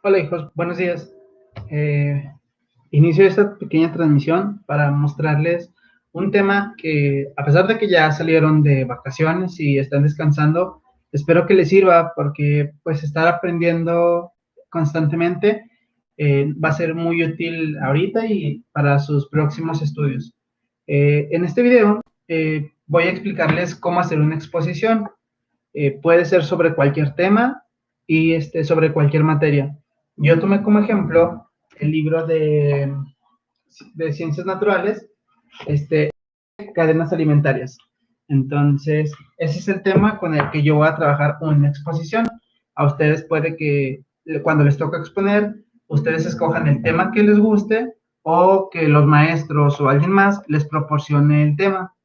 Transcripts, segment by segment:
Hola hijos, buenos días. Eh, Inicio esta pequeña transmisión para mostrarles un tema que, a pesar de que ya salieron de vacaciones y están descansando, espero que les sirva porque pues estar aprendiendo constantemente va a ser muy útil ahorita y para sus próximos estudios. En este video voy a explicarles cómo hacer una exposición. Puede ser sobre cualquier tema y sobre cualquier materia. Yo tomé como ejemplo el libro de ciencias naturales, cadenas alimentarias. Entonces, ese es el tema con el que yo voy a trabajar una exposición. A ustedes puede que cuando les toca exponer, ustedes escojan el tema que les guste o que los maestros o alguien más les proporcione el tema.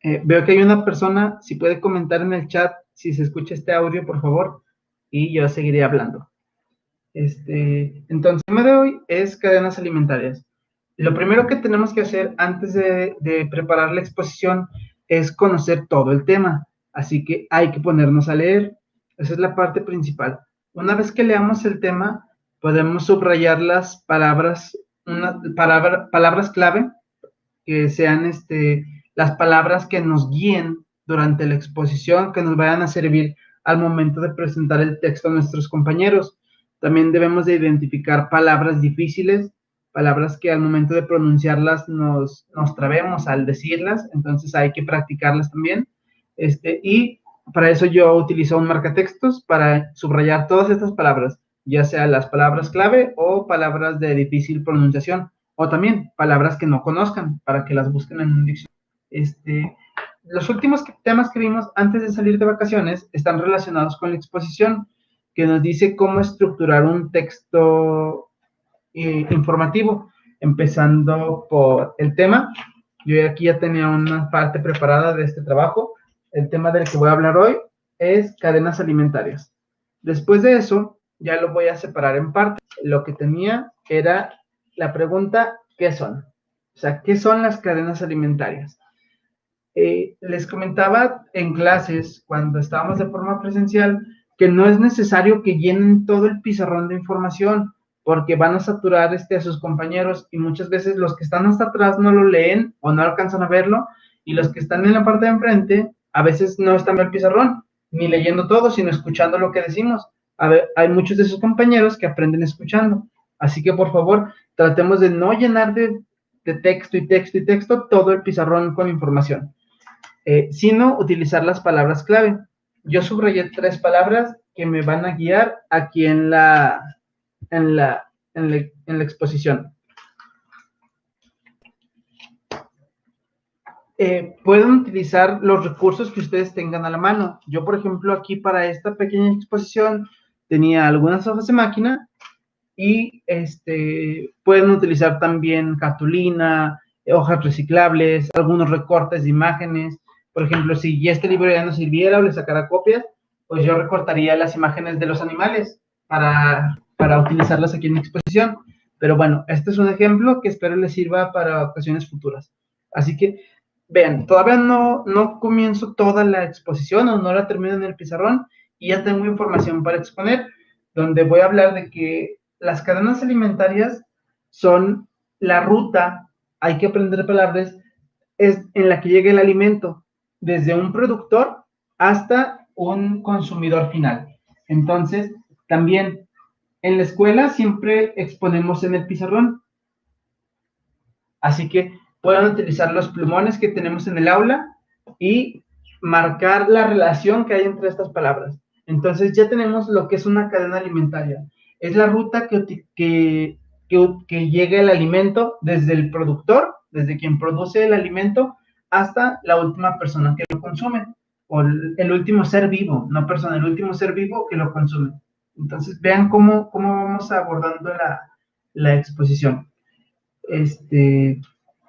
Veo que hay una persona, si puede comentar en el chat si se escucha este audio, por favor, y yo seguiré hablando. Entonces, el tema de hoy es cadenas alimentarias. Lo primero que tenemos que hacer antes de preparar la exposición es conocer todo el tema, así que hay que ponernos a leer. Esa es la parte principal. Una vez que leamos el tema, podemos subrayar las palabras, palabras clave que sean las palabras que nos guíen durante la exposición, que nos vayan a servir al momento de presentar el texto a nuestros compañeros. También debemos de identificar palabras difíciles, palabras que al momento de pronunciarlas nos trabemos al decirlas, entonces hay que practicarlas también. Y para eso yo utilizo un marcatextos para subrayar todas estas palabras, ya sea las palabras clave o palabras de difícil pronunciación o también palabras que no conozcan para que las busquen en un diccionario. Los últimos temas que vimos antes de salir de vacaciones están relacionados con la exposición, que nos dice cómo estructurar un texto informativo, empezando por el tema. Yo aquí ya tenía una parte preparada de este trabajo. El tema del que voy a hablar hoy es cadenas alimentarias. Después de eso, ya lo voy a separar en partes. Lo que tenía era la pregunta, ¿qué son? O sea, ¿qué son las cadenas alimentarias? Les comentaba en clases, cuando estábamos de forma presencial, que no es necesario que llenen todo el pizarrón de información, porque van a saturar a sus compañeros y muchas veces los que están hasta atrás no lo leen o no alcanzan a verlo, y los que están en la parte de enfrente a veces no están viendo el pizarrón, ni leyendo todo, sino escuchando lo que decimos. A ver, hay muchos de sus compañeros que aprenden escuchando. Así que, por favor, tratemos de no llenar de texto y texto y texto todo el pizarrón con información, sino utilizar las palabras clave. Yo subrayé 3 palabras que me van a guiar aquí en la exposición. Pueden utilizar los recursos que ustedes tengan a la mano. Yo, por ejemplo, aquí para esta pequeña exposición tenía algunas hojas de máquina y pueden utilizar también cartulina, hojas reciclables, algunos recortes de imágenes. Por ejemplo, si este libro ya no sirviera o le sacara copias, pues yo recortaría las imágenes de los animales para utilizarlas aquí en mi exposición. Pero bueno, este es un ejemplo que espero les sirva para ocasiones futuras. Así que, vean, todavía no comienzo toda la exposición o no la termino en el pizarrón y ya tengo información para exponer, donde voy a hablar de que las cadenas alimentarias son la ruta, hay que aprender palabras, es en la que llega el alimento, desde un productor hasta un consumidor final. Entonces, también en la escuela siempre exponemos en el pizarrón, así que pueden utilizar los plumones que tenemos en el aula y marcar la relación que hay entre estas palabras. Entonces ya tenemos lo que es una cadena alimentaria. Es la ruta que llega el alimento desde el productor, desde quien produce el alimento, hasta la última persona que lo consume, o el último ser vivo, no persona, el último ser vivo que lo consume. Entonces vean cómo vamos abordando la exposición.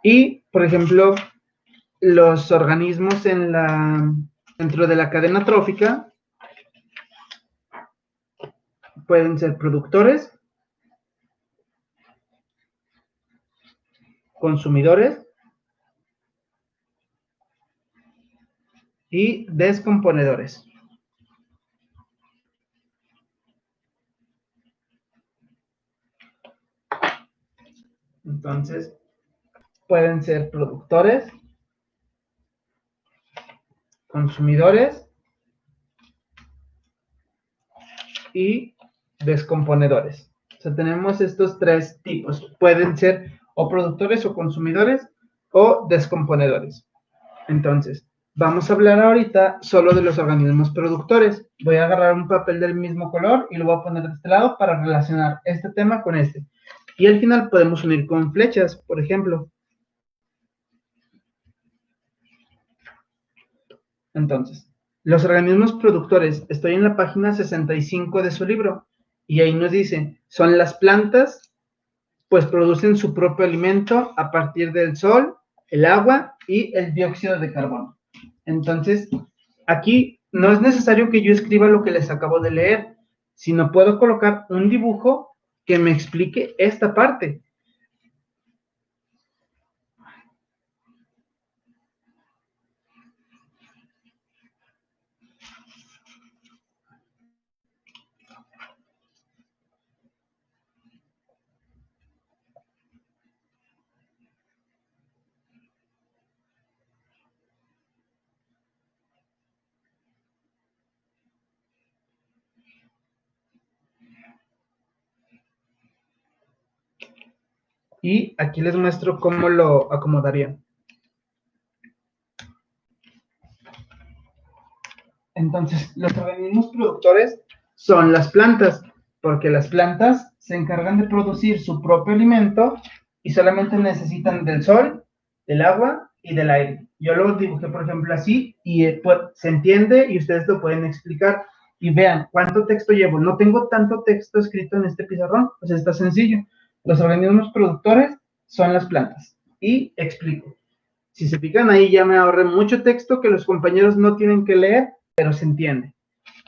Y, por ejemplo, los organismos dentro de la cadena trófica pueden ser productores, consumidores y descomponedores. Entonces, pueden ser productores, consumidores y descomponedores. O sea, tenemos estos tres tipos. Pueden ser o productores o consumidores o descomponedores. Entonces, vamos a hablar ahorita solo de los organismos productores. Voy a agarrar un papel del mismo color y lo voy a poner de este lado para relacionar este tema con este. Y al final podemos unir con flechas, por ejemplo. Entonces, los organismos productores, estoy en la página 65 de su libro, y ahí nos dice, son las plantas, pues producen su propio alimento a partir del sol, el agua y el dióxido de carbono. Entonces, aquí no es necesario que yo escriba lo que les acabo de leer, sino puedo colocar un dibujo que me explique esta parte. Y aquí les muestro cómo lo acomodaría. Entonces, los organismos productores son las plantas, porque las plantas se encargan de producir su propio alimento y solamente necesitan del sol, del agua y del aire. Yo lo dibujé, por ejemplo, así y pues, se entiende y ustedes lo pueden explicar. Y vean cuánto texto llevo. No tengo tanto texto escrito en este pizarrón, pues está sencillo. Los organismos productores son las plantas. Y explico. Si se fijan ahí ya me ahorré mucho texto que los compañeros no tienen que leer, pero se entiende.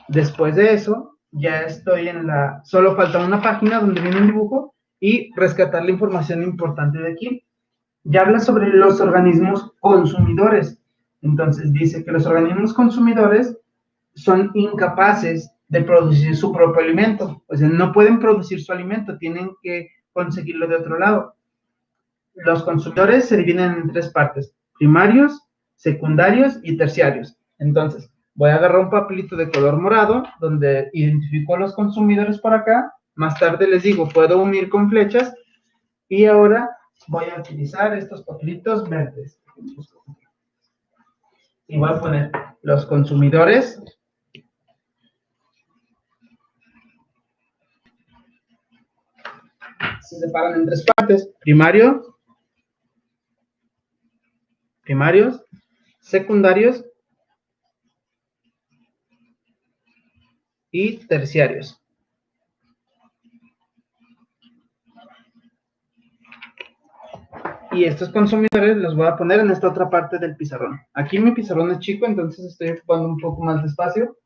Después de eso, ya estoy en la... Solo falta una página donde viene un dibujo y rescatar la información importante de aquí. Ya habla sobre los organismos consumidores. Entonces dice que los organismos consumidores son incapaces de producir su propio alimento. O sea, no pueden producir su alimento, tienen que conseguirlo de otro lado. Los consumidores se dividen en tres partes: primarios, secundarios y terciarios. Entonces, voy a agarrar un papelito de color morado donde identifico a los consumidores por acá. Más tarde les digo, puedo unir con flechas. Y ahora voy a utilizar estos papelitos verdes. Y voy a poner los consumidores. Se separan en tres partes: primarios, secundarios y terciarios. Y estos consumidores los voy a poner en esta otra parte del pizarrón. Aquí mi pizarrón es chico, entonces estoy ocupando un poco más de espacio,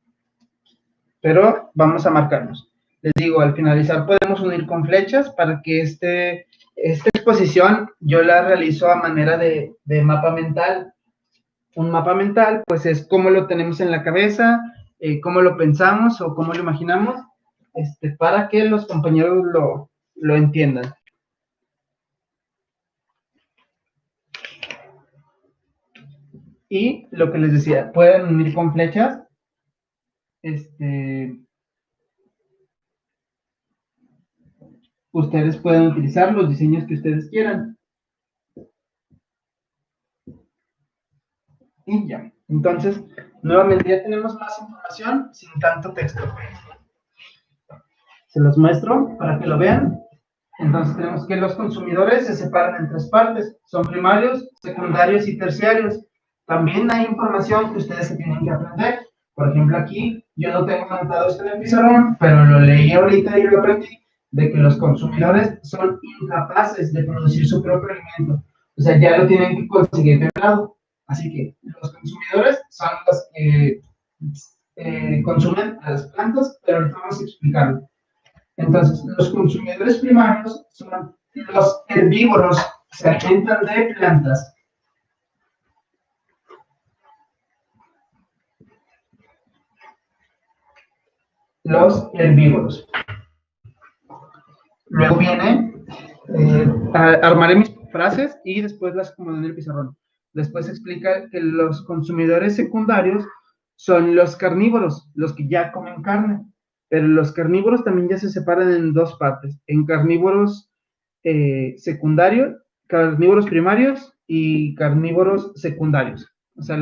pero vamos a marcarnos. Les digo, al finalizar podemos unir con flechas para que esta exposición yo la realizo a manera de mapa mental. Un mapa mental, pues es cómo lo tenemos en la cabeza, cómo lo pensamos o cómo lo imaginamos, para que los compañeros lo entiendan. Y lo que les decía, pueden unir con flechas, ustedes pueden utilizar los diseños que ustedes quieran. Y ya. Entonces, nuevamente ya tenemos más información sin tanto texto. Se los muestro para que lo vean. Entonces tenemos que los consumidores se separan en tres partes. Son primarios, secundarios y terciarios. También hay información que ustedes se tienen que aprender. Por ejemplo, aquí yo no tengo anotado esto en el pizarrón, pero lo leí ahorita y lo aprendí, de que los consumidores son incapaces de producir su propio alimento. O sea, ya lo tienen que conseguir de un lado. Así que los consumidores son los que consumen a las plantas, pero ahorita vamos a explicarlo. Entonces, los consumidores primarios son los herbívoros, se alimentan de plantas. Los herbívoros. Luego viene armaré mis frases y después las acomodaré en el pizarrón. Después explica que los consumidores secundarios son los carnívoros, los que ya comen carne. Pero los carnívoros también ya se separan en dos partes, en carnívoros secundarios, carnívoros primarios y carnívoros secundarios. O sea,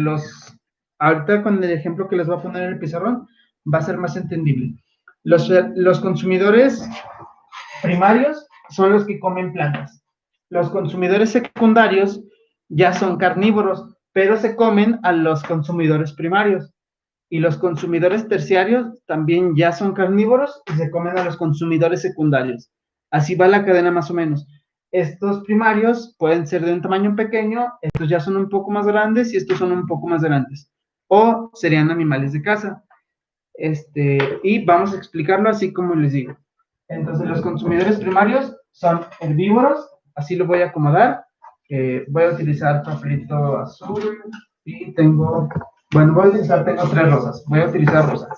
ahorita con el ejemplo que les voy a poner en el pizarrón, va a ser más entendible. Los consumidores primarios son los que comen plantas. Los consumidores secundarios ya son carnívoros, pero se comen a los consumidores primarios. Y los consumidores terciarios también ya son carnívoros y se comen a los consumidores secundarios. Así va la cadena más o menos. Estos primarios pueden ser de un tamaño pequeño, estos ya son un poco más grandes y estos son un poco más grandes. O serían animales de casa. Y vamos a explicarlo así como les digo. Entonces, los consumidores primarios son herbívoros, así lo voy a acomodar. Voy a utilizar papelito azul y tengo tengo 3 rosas. Voy a utilizar rosas.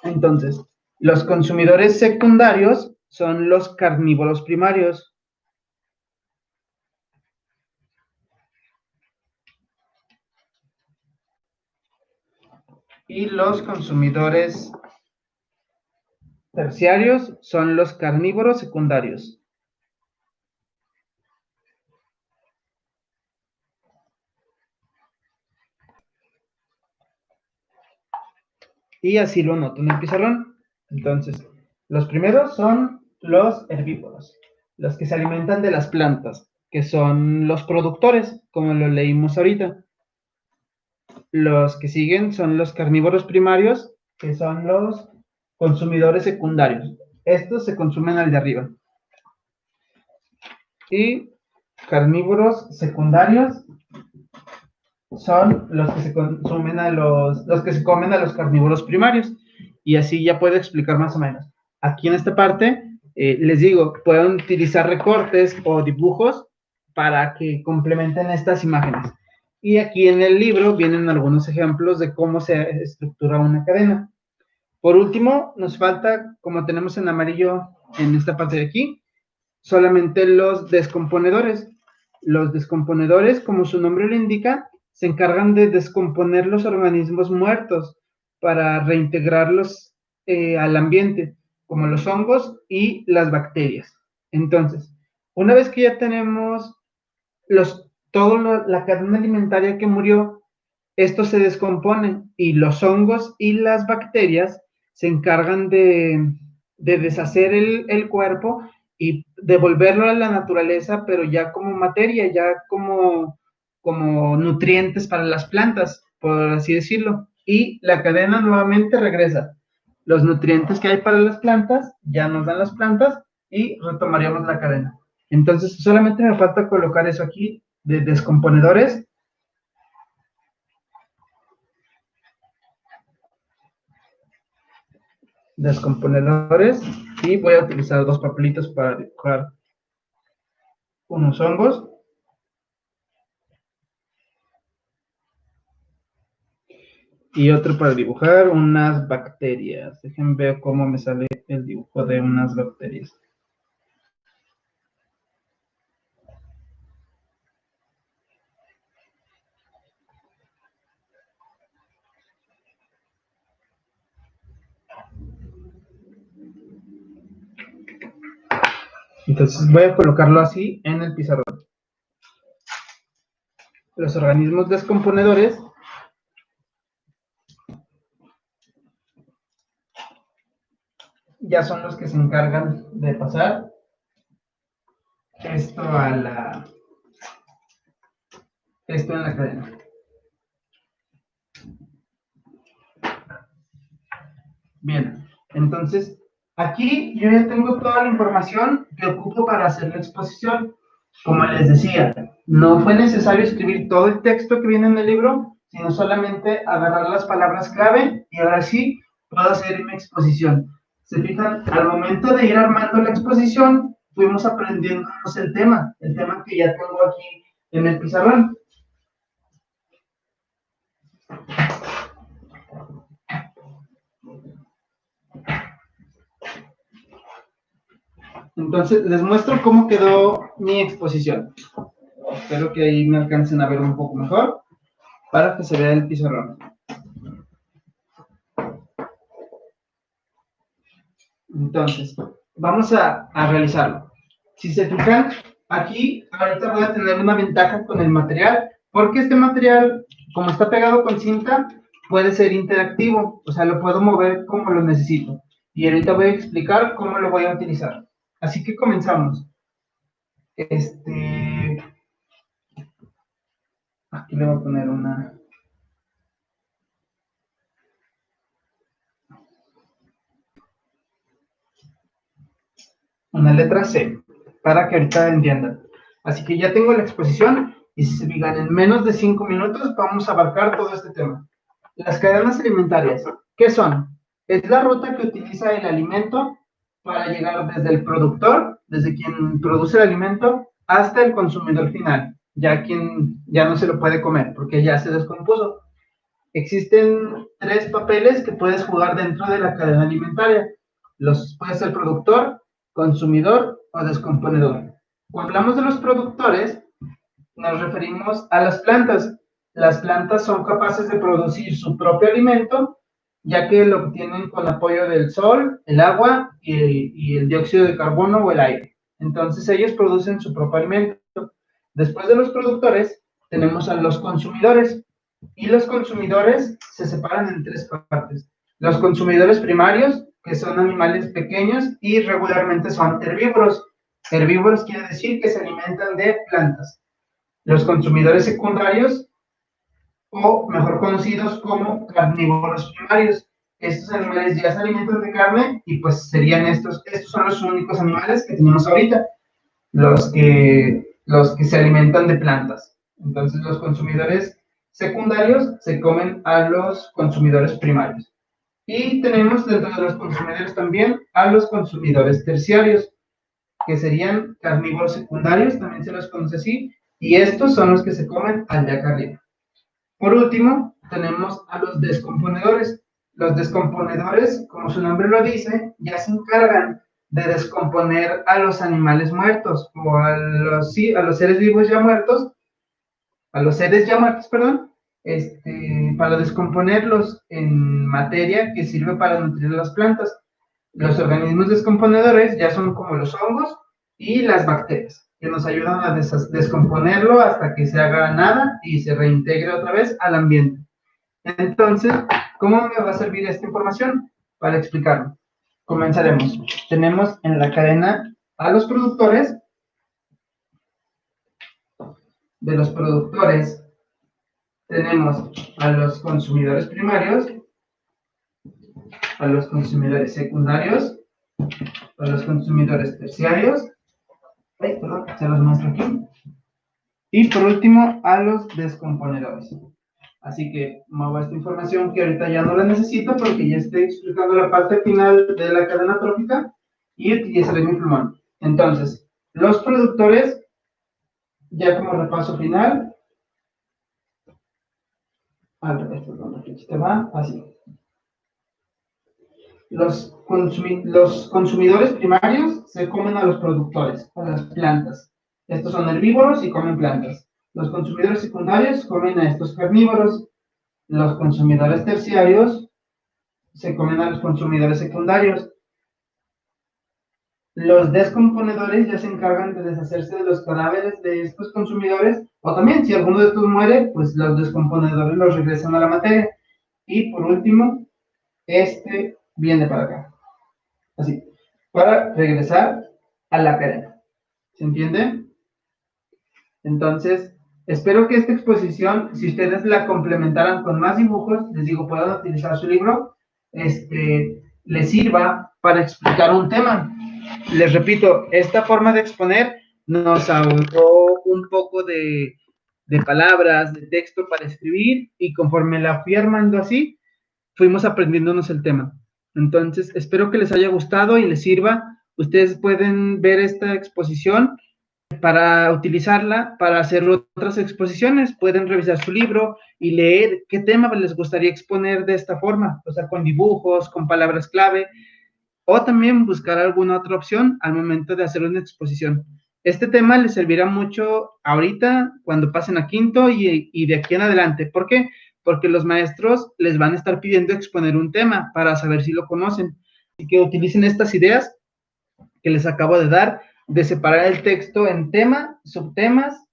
Entonces, los consumidores secundarios son los carnívoros primarios. Y los consumidores terciarios son los carnívoros secundarios. Y así lo noto en el pizarrón. Entonces, los primeros son los herbívoros, los que se alimentan de las plantas, que son los productores, como lo leímos ahorita. Los que siguen son los carnívoros primarios, que son los consumidores secundarios. Estos se consumen al de arriba. Y carnívoros secundarios son los que se consumen los que se comen a los carnívoros primarios. Y así ya puedo explicar más o menos. Aquí en esta parte, les digo, pueden utilizar recortes o dibujos para que complementen estas imágenes. Y aquí en el libro vienen algunos ejemplos de cómo se estructura una cadena. Por último, nos falta, como tenemos en amarillo en esta parte de aquí, solamente los descomponedores. Los descomponedores, como su nombre lo indica, se encargan de descomponer los organismos muertos para reintegrarlos al ambiente, como los hongos y las bacterias. Entonces, una vez que ya tenemos toda la cadena alimentaria que murió, esto se descompone y los hongos y las bacterias se encargan de deshacer el cuerpo y devolverlo a la naturaleza, pero ya como materia, ya como nutrientes para las plantas, por así decirlo. Y la cadena nuevamente regresa. Los nutrientes que hay para las plantas ya nos dan las plantas y retomaríamos la cadena. Entonces, solamente me falta colocar eso aquí de descomponedores. Descomponedores y voy a utilizar 2 papelitos para dibujar unos hongos y otro para dibujar unas bacterias. Déjenme ver cómo me sale el dibujo de unas bacterias. Entonces voy a colocarlo así en el pizarrón. Los organismos descomponedores ya son los que se encargan de pasar esto esto en la cadena. Bien, entonces aquí yo ya tengo toda la información que ocupo para hacer la exposición. Como les decía, no fue necesario escribir todo el texto que viene en el libro, sino solamente agarrar las palabras clave y ahora sí puedo hacer mi exposición. Se fijan, al momento de ir armando la exposición, fuimos aprendiéndonos el tema que ya tengo aquí en el pizarrón. Entonces, les muestro cómo quedó mi exposición. Espero que ahí me alcancen a ver un poco mejor para que se vea el pizarrón. Entonces, vamos a realizarlo. Si se fijan, aquí ahorita voy a tener una ventaja con el material, porque este material, como está pegado con cinta, puede ser interactivo, o sea, lo puedo mover como lo necesito. Y ahorita voy a explicar cómo lo voy a utilizar. Así que comenzamos. Aquí le voy a poner una letra C, para que ahorita entiendan. Así que ya tengo la exposición, y si se fijan, en menos de 5 minutos vamos a abarcar todo este tema. Las cadenas alimentarias, ¿qué son? Es la ruta que utiliza el alimento para llegar desde el productor, desde quien produce el alimento, hasta el consumidor final, ya quien ya no se lo puede comer, porque ya se descompuso. Existen 3 papeles que puedes jugar dentro de la cadena alimentaria. Puede ser productor, consumidor o descomponedor. Cuando hablamos de los productores, nos referimos a las plantas. Las plantas son capaces de producir su propio alimento, ya que lo obtienen con apoyo del sol, el agua y el dióxido de carbono o el aire. Entonces ellos producen su propio alimento. Después de los productores, tenemos a los consumidores. Y los consumidores se separan en 3 partes. Los consumidores primarios, que son animales pequeños y regularmente son herbívoros. Herbívoros quiere decir que se alimentan de plantas. Los consumidores secundarios, o mejor conocidos como carnívoros primarios. Estos animales ya se alimentan de carne y pues serían estos son los únicos animales que tenemos ahorita, los que se alimentan de plantas. Entonces los consumidores secundarios se comen a los consumidores primarios. Y tenemos dentro de los consumidores también a los consumidores terciarios, que serían carnívoros secundarios, también se los conoce así, y estos son los que se comen al de acá arriba. Por último, tenemos a los descomponedores. Los descomponedores, como su nombre lo dice, ya se encargan de descomponer a los animales muertos o a los seres vivos ya muertos, a los seres ya muertos, perdón, para descomponerlos en materia que sirve para nutrir las plantas. Los organismos descomponedores ya son como los hongos y las bacterias, que nos ayudan a descomponerlo hasta que se haga nada y se reintegre otra vez al ambiente. Entonces, ¿cómo me va a servir esta información? Para explicarlo. Comenzaremos. Tenemos en la cadena a los productores. De los productores tenemos a los consumidores primarios, a los consumidores secundarios, a los consumidores terciarios, se los muestro aquí, y por último a los descomponedores. Así que muevo esta información que ahorita ya no la necesito porque ya estoy explicando la parte final de la cadena trófica y utilizaré mi plumón. Entonces, los productores, ya como repaso final, al revés, perdón, aquí te va, así. Los consumidores primarios se comen a los productores, a las plantas. Estos son herbívoros y comen plantas. Los consumidores secundarios comen a estos carnívoros. Los consumidores terciarios se comen a los consumidores secundarios. Los descomponedores ya se encargan de deshacerse de los cadáveres de estos consumidores, o también si alguno de estos muere, pues los descomponedores los regresan a la materia. Y por último, viene para acá. Así, para regresar a la cadena. ¿Se entiende? Entonces, espero que esta exposición, si ustedes la complementaran con más dibujos, les digo, puedan utilizar su libro, les sirva para explicar un tema. Les repito, esta forma de exponer nos ahorró un poco de palabras, de texto para escribir, y conforme la fui armando así, fuimos aprendiéndonos el tema. Entonces, espero que les haya gustado y les sirva. Ustedes pueden ver esta exposición para utilizarla para hacer otras exposiciones. Pueden revisar su libro y leer qué tema les gustaría exponer de esta forma, o sea, con dibujos, con palabras clave. o también buscar alguna otra opción al momento de hacer una exposición. Este tema les servirá mucho ahorita cuando pasen a quinto y de aquí en adelante. ¿Por qué? Porque los maestros les van a estar pidiendo exponer un tema para saber si lo conocen. Así que utilicen estas ideas que les acabo de dar, de separar el texto en tema, subtemas,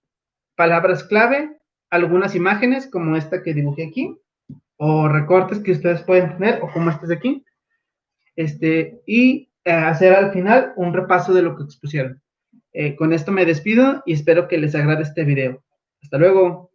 palabras clave, algunas imágenes como esta que dibujé aquí, o recortes que ustedes pueden tener, o como este de aquí, y hacer al final un repaso de lo que expusieron. Con esto me despido y espero que les agrade este video. Hasta luego.